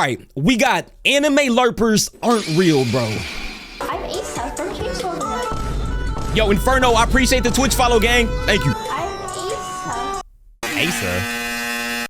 right, we got anime larpers aren't real, bro. I'm Asa from King. Yo, Inferno, I appreciate the Twitch follow, gang. Thank you. I'm Asa. Asa.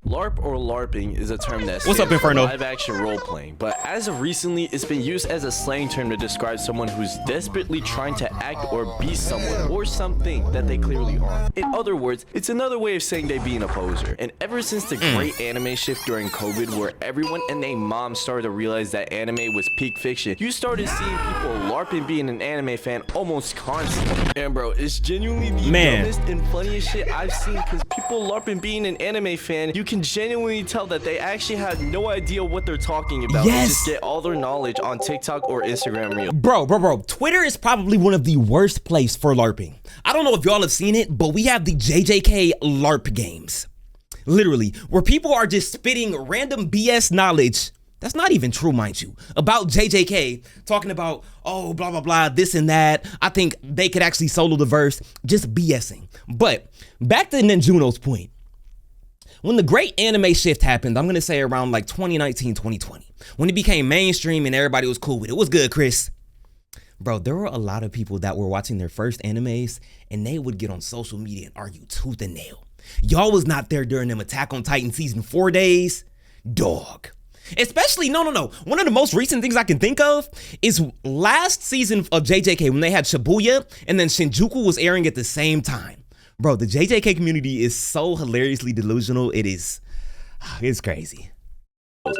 LARP or LARPing is a term that What's up, Inferno? live action role playing, but as of recently, it's been used as a slang term to describe someone who's desperately trying to act or be someone or something that they clearly aren't. In other words, it's another way of saying they being a poser. And ever since the great anime shift during COVID, where everyone and their mom started to realize that anime was peak fiction, you started seeing people LARPing being an anime fan almost constantly. And bro, it's genuinely the dumbest and funniest shit I've seen, because people LARPing being an anime fan, you can genuinely tell that they actually have no idea what they're talking about. They just get all their knowledge on TikTok or Instagram Reel. Bro, Twitter is probably one of the worst places for LARPing. I don't know if y'all have seen it, but we have the JJK LARP games. Literally, where people are just spitting random BS knowledge, that's not even true, mind you, about JJK, talking about, oh, blah, blah, blah, this and that. I think they could actually solo the verse, just BSing. But back to Nenjuno's point. When the great anime shift happened, I'm going to say around like 2019, 2020, when it became mainstream and everybody was cool with it. What's good, Chris? Bro, there were a lot of people that were watching their first animes and they would get on social media and argue tooth and nail. Y'all was not there during them Attack on Titan season 4 days. Dog. Especially, no. One of the most recent things I can think of is last season of JJK when they had Shibuya and then Shinjuku was airing at the same time. Bro, the JJK community is so hilariously delusional. It's crazy.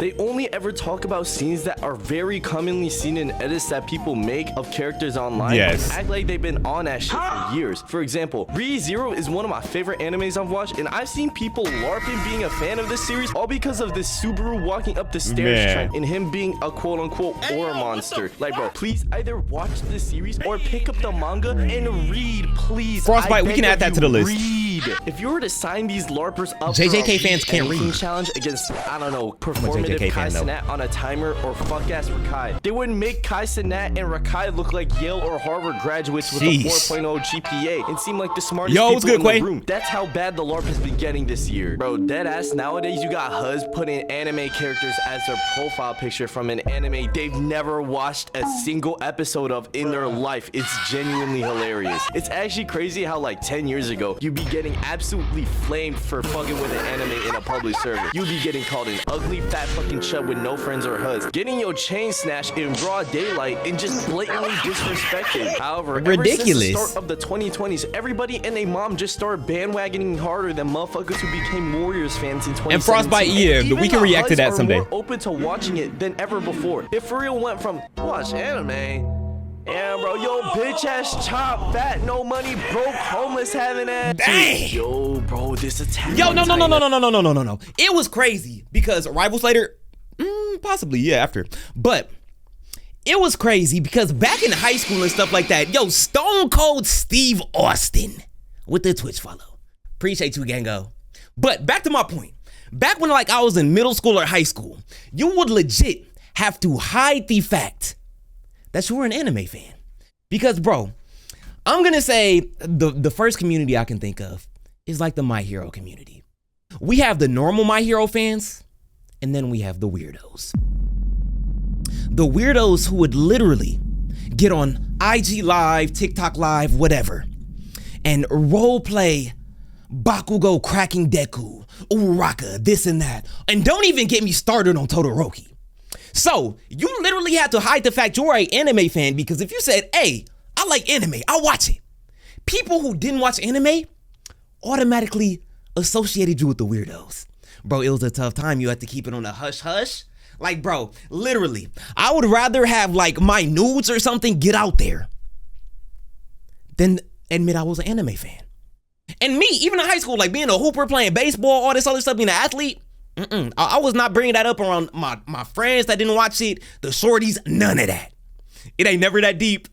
They only ever talk about scenes that are very commonly seen in edits that people make of characters online. Yes. And act like they've been on that shit for years. For example, Re:Zero is one of my favorite animes I've watched, and I've seen people LARPing being a fan of this series all because of this Subaru walking up the stairs trend and him being a quote-unquote aura monster. Like, bro, please either watch this series or pick up the manga and read, please. Frostbite, we can add that to the list. Read. If you were to sign these LARPers up JJK for a fans can't read challenge against, I don't know, performative Kai Cenat on a timer or fuck-ass Rakai, they would make Kai Cenat and Rakai look like Yale or Harvard graduates with a 4.0 GPA and seem like the smartest people in the room. That's how bad the LARP has been getting this year. Bro, deadass, nowadays you got HUDs putting anime characters as their profile picture from an anime they've never watched a single episode of in their life. It's genuinely hilarious. It's actually crazy how like 10 years ago, you'd be getting absolutely flamed for fucking with an anime in a public server. You'd be getting called an ugly fat fucking chub with no friends or HUDs, getting your chain snatched in broad daylight and just blatantly disrespected. However, ever since the start of the 2020s, everybody and their mom just started bandwagoning harder than motherfuckers who became Warriors fans in 2017. And Frostbite, yeah, but we can react to that someday. More open to watching it than ever before. It for real went from watch anime. Yeah, bro, yo, bitch ass chop, fat, no money, broke, homeless, having ass. Dang. Yo, bro, this attack. Yo, no. It was crazy because Rival Slater, possibly, yeah, after. But it was crazy because back in high school and stuff like that, yo, Stone Cold Steve Austin with the Twitch follow. Appreciate you, Gango. But back to my point. Back when like I was in middle school or high school, you would legit have to hide the fact that you were an anime fan. Because, bro, I'm gonna say the first community I can think of is like the My Hero community. We have the normal My Hero fans, and then we have the weirdos. The weirdos who would literally get on IG Live, TikTok Live, whatever, and role play Bakugo cracking Deku, Uraraka, this and that. And don't even get me started on Todoroki. So you literally had to hide the fact you're an anime fan, because if you said, hey, I like anime, I'll watch it, people who didn't watch anime automatically associated you with the weirdos. Bro, it was a tough time. You had to keep it on a hush hush. Like, bro, literally, I would rather have like my nudes or something get out there than admit I was an anime fan. And me, even in high school, like being a hooper, playing baseball, all this other stuff, being an athlete, I was not bringing that up around my friends that didn't watch it, the shorties, none of that. It ain't never that deep.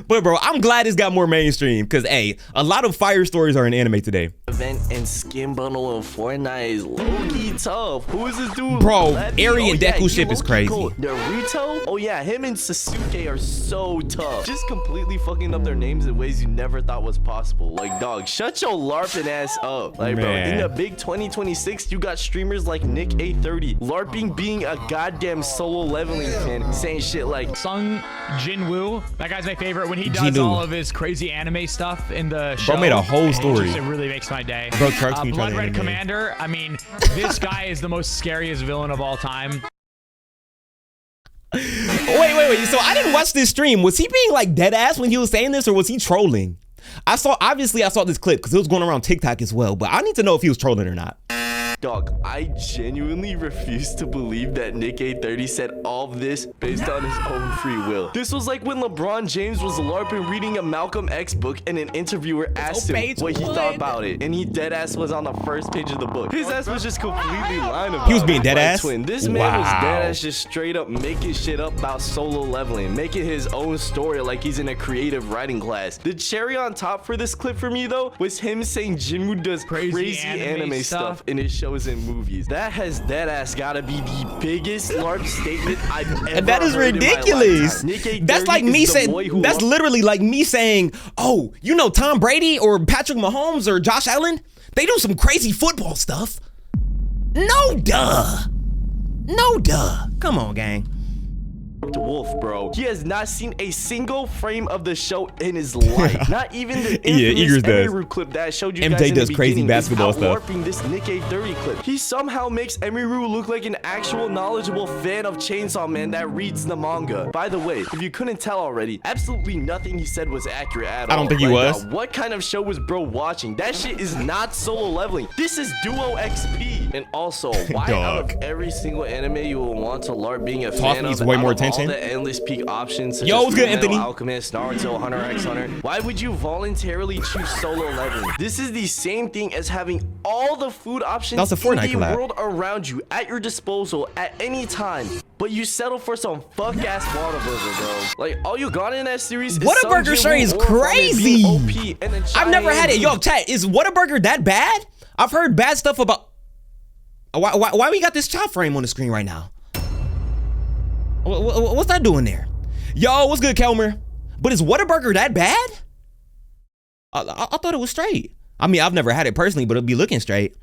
But bro, I'm glad it's got more mainstream because, hey, a lot of fire stories are in anime today. event and skin bundle in Fortnite is low-key tough. Who is this dude? Bro, Eri and Deku ship is crazy. Naruto? Oh yeah, him and Sasuke are so tough. Just completely fucking up their names in ways you never thought was possible. Like, dog, shut your LARPing ass up. Like, bro, in the big 2026, you got streamers like Nick A30, LARPing being a goddamn solo leveling fan, saying shit like Sung Jinwoo. That guy's my favorite when he does all of his crazy anime stuff in the show. Bro made a whole story. It really makes my day. Bro, trucks me Blood Red Commander. I mean, this guy is the most scariest villain of all time. Wait. So I didn't watch this stream. Was he being like dead ass when he was saying this, or was he trolling? Obviously I saw this clip because it was going around TikTok as well, but I need to know if he was trolling or not. Dog, I genuinely refuse to believe that Nick A30 said all of this based on his own free will. This was like when LeBron James was LARPing reading a Malcolm X book and an interviewer asked him what he thought about it, and he dead ass was on the first page of the book. His ass was just completely lying about it. He was being dead ass? Twin. This man was dead ass just straight up making shit up about solo leveling, making his own story like he's in a creative writing class. The cherry on top for this clip for me though was him saying Jinwoo does crazy anime stuff in his shows and movies. That has dead ass gotta be the biggest LARP statement I've ever heard. That is ridiculous. That's like me saying, that's literally like me saying, oh, you know Tom Brady or Patrick Mahomes or Josh Allen? They do some crazy football stuff. No duh. No duh. Come on, gang. Wolf, bro. He has not seen a single frame of the show in his life. Not even the infamous Emiru clip that I showed you guys in the beginning. Crazy basketball stuff. LARPing this Nick A30 clip. He somehow makes Emiru look like an actual knowledgeable fan of Chainsaw Man that reads the manga. By the way, if you couldn't tell already, absolutely nothing he said was accurate at all. I don't think he was. What kind of show was bro watching? That shit is not solo leveling. This is duo XP. And also, why out of every single anime you will want to LARP being a fan of, way more attention. All the endless peak options such what's good, Anthony? Alchemist, Naruto, Hunter x Hunter. Why would you voluntarily choose solo leveling? This is the same thing as having all the food options in the world around you at your disposal at any time, but you settle for some fuck ass Whataburger, bro. Like, all you got in that series is Whataburger straight is crazy. I've never had it. Yo, chat, is Whataburger that bad? I've heard bad stuff about. Why we got this chop frame on the screen right now? What's that doing there? Yo, what's good, Kelmer? But is Whataburger that bad? I thought it was straight. I mean, I've never had it personally, but it'll be looking straight.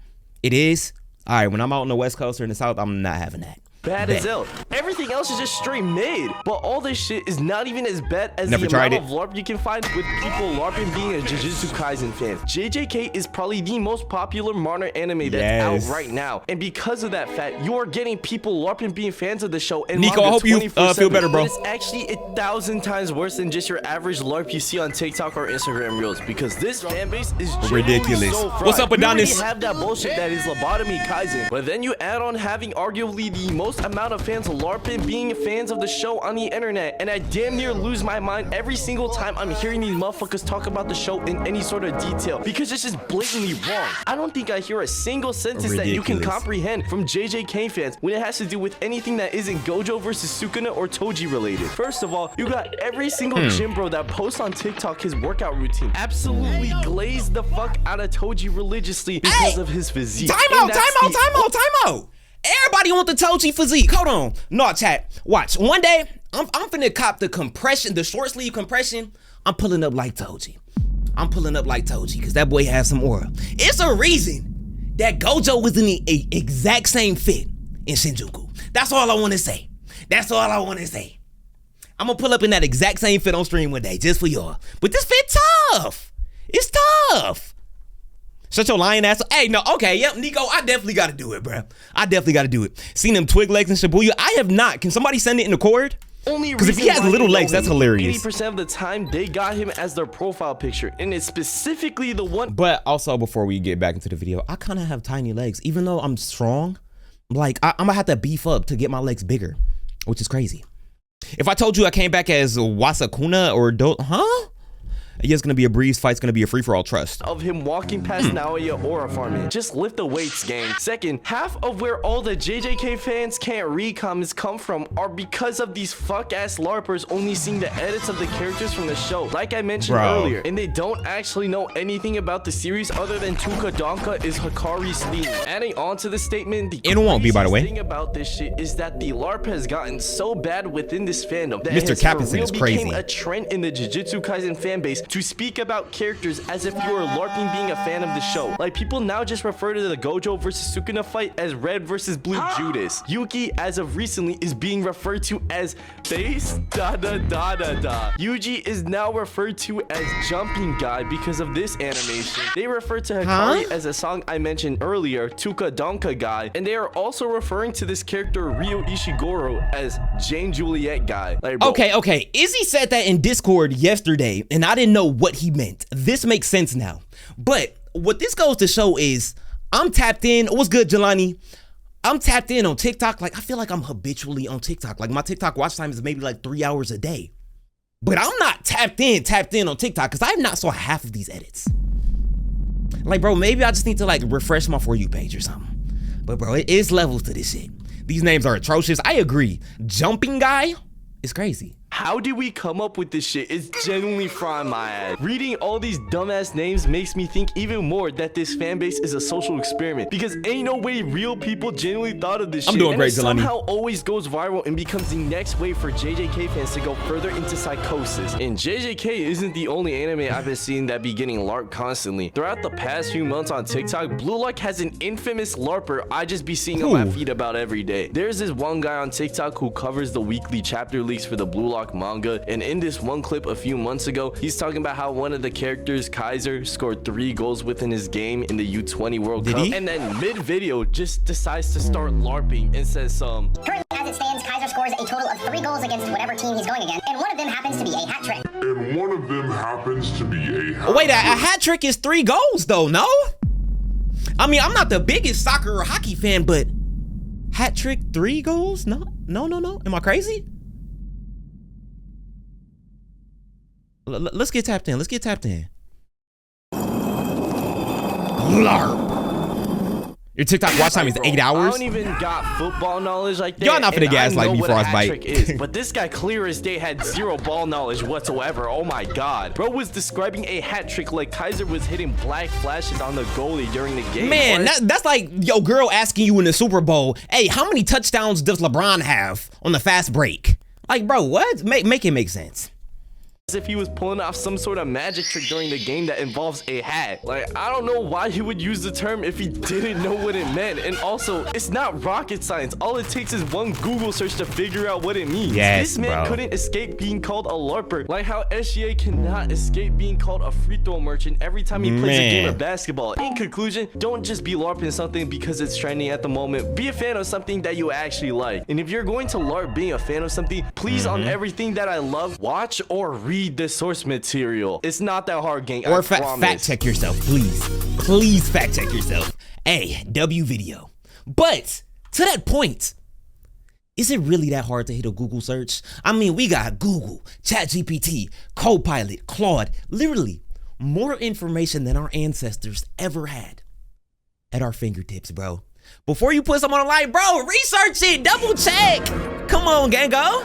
It is. All right, when I'm out on the West Coast or in the South, I'm not having that. Bad as hell. Everything else is just straight made, but all this shit is not even as bad as the amount of LARP you can find with people LARPing being a Jujutsu Kaisen fan. JJK is probably the most popular modern anime that's out right now, and because of that fact, you are getting people LARPing being fans of the show. And Nico, I hope you feel better, bro. It's actually 1,000 times worse than just your average LARP you see on TikTok or Instagram Reels, because this fan base is ridiculous. So what's up, Adonis? You have that bullshit that is Lobotomy Kaisen, but then you add on having arguably the most amount of fans of LARPing being fans of the show on the internet, and I damn near lose my mind every single time I'm hearing these motherfuckers talk about the show in any sort of detail, because it's just blatantly wrong. I don't think I hear a single sentence that you can comprehend from JJK fans when it has to do with anything that isn't Gojo versus Sukuna or Toji related. First of all, you got every single gym bro that posts on TikTok his workout routine absolutely glazed the fuck out of Toji religiously because of his physique. Time out. Everybody want the Toji physique. Hold on. No, chat. Watch. One day, I'm finna cop the compression, the short sleeve compression. I'm pulling up like Toji. Because that boy has some aura. It's a reason that Gojo was in the exact same fit in Shinjuku. That's all I want to say. I'm gonna pull up in that exact same fit on stream one day just for y'all. But this fit tough. It's tough. Shut your lying ass. Hey, no, okay, yep, Nico, I definitely gotta do it, bro. Seen them twig legs in Shibuya? I have not. Can somebody send it in the cord? Because if he has little legs, that's hilarious. 80% of the time, they got him as their profile picture, and it's specifically the one. But also, before we get back into the video, I kind of have tiny legs. Even though I'm strong, like, I'm gonna have to beef up to get my legs bigger, which is crazy. If I told you I came back as Wasakuna or Yeah, it's gonna be a breeze. Fight's gonna be a free-for-all. Trust. Of him walking past Naoya aura farming. Just lift the weights, gang. Second, half of where all the JJK fans can't read comments come from are because of these fuck-ass LARPers only seeing the edits of the characters from the show, like I mentioned earlier, and they don't actually know anything about the series other than Tuka Donka is Hikari's theme. Adding on to the statement, the thing about this shit is that the LARP has gotten so bad within this fandom that Mr. Capison is crazy. became a trend in the Jujutsu Kaisen fanbase to speak about characters as if you were LARPing being a fan of the show. Like, people now just refer to the Gojo versus Sukuna fight as Red versus Blue Judas. Yuki, as of recently, is being referred to as Base Yuji is now referred to as Jumping Guy because of this animation. They refer to Hikari as a song I mentioned earlier, Tuka Donka Guy, and they are also referring to this character Ryo Ishiguro as Jane Juliet Guy. Like, okay. Izzy said that in Discord yesterday, and I didn't know what he meant. This makes sense now. But what this goes to show is I'm tapped in. What's good, Jelani? I'm tapped in on TikTok. Like, I feel like I'm habitually on TikTok. Like, my TikTok watch time is maybe like 3 hours a day. But I'm not tapped in on TikTok because I have not saw half of these edits. Like, bro, maybe I just need to like refresh my For You page or something. But bro, it is levels to this shit. These names are atrocious. I agree. Jumping Guy is crazy. How did we come up with this shit? It's genuinely frying my ass. Reading all these dumbass names makes me think even more that this fan base is a social experiment, because ain't no way real people genuinely thought of this shit. I'm doing great, Jelani. Somehow always goes viral and becomes the next way for JJK fans to go further into psychosis. And JJK isn't the only anime I've been seeing that be getting LARP constantly. Throughout the past few months on TikTok, Blue Lock has an infamous LARPer I just be seeing on my feed about every day. There's this one guy on TikTok who covers the weekly chapter leaks for the Blue Lock manga, and in this one clip a few months ago, he's talking about how one of the characters, Kaiser, scored 3 goals within his game in the U20 World Cup, and then mid-video just decides to start LARPing and says currently, as it stands, Kaiser scores a total of 3 goals against whatever team he's going against, and one of them happens to be a hat trick. Wait, a hat trick is 3 goals though, no? I mean, I'm not the biggest soccer or hockey fan, but hat trick 3 goals? No. Am I crazy? Let's get tapped in. LARP. Your TikTok watch time is 8 hours? I don't even got football knowledge like that. Y'all not finna gaslight me, Frostbite. But this guy clear as day had 0 ball knowledge whatsoever. Oh my god. Bro was describing a hat trick like Kaiser was hitting black flashes on the goalie during the game. Man, that's like your girl asking you in the Super Bowl, hey, how many touchdowns does LeBron have on the fast break? Like, bro, what? Make it make sense. As if he was pulling off some sort of magic trick during the game that involves a hat. Like, I don't know why he would use the term if he didn't know what it meant. And also, it's not rocket science. All it takes is one Google search to figure out what it means. This man couldn't escape being called a LARPer, like how SGA cannot escape being called a free throw merchant every time he plays a game of basketball. In conclusion, don't just be LARPing something because it's trending at the moment. Be a fan of something that you actually like. And if you're going to LARP being a fan of something, please on everything that I love, watch or read the source material. It's not that hard, gang. Or fact check yourself, please fact check yourself. Hey, W video. But to that point, is it really that hard to hit a Google search? I mean, we got Google, ChatGPT, Copilot, Claude, literally more information than our ancestors ever had at our fingertips, bro. Before you put someone on the line, bro, research it, double check. Come on, gang, go.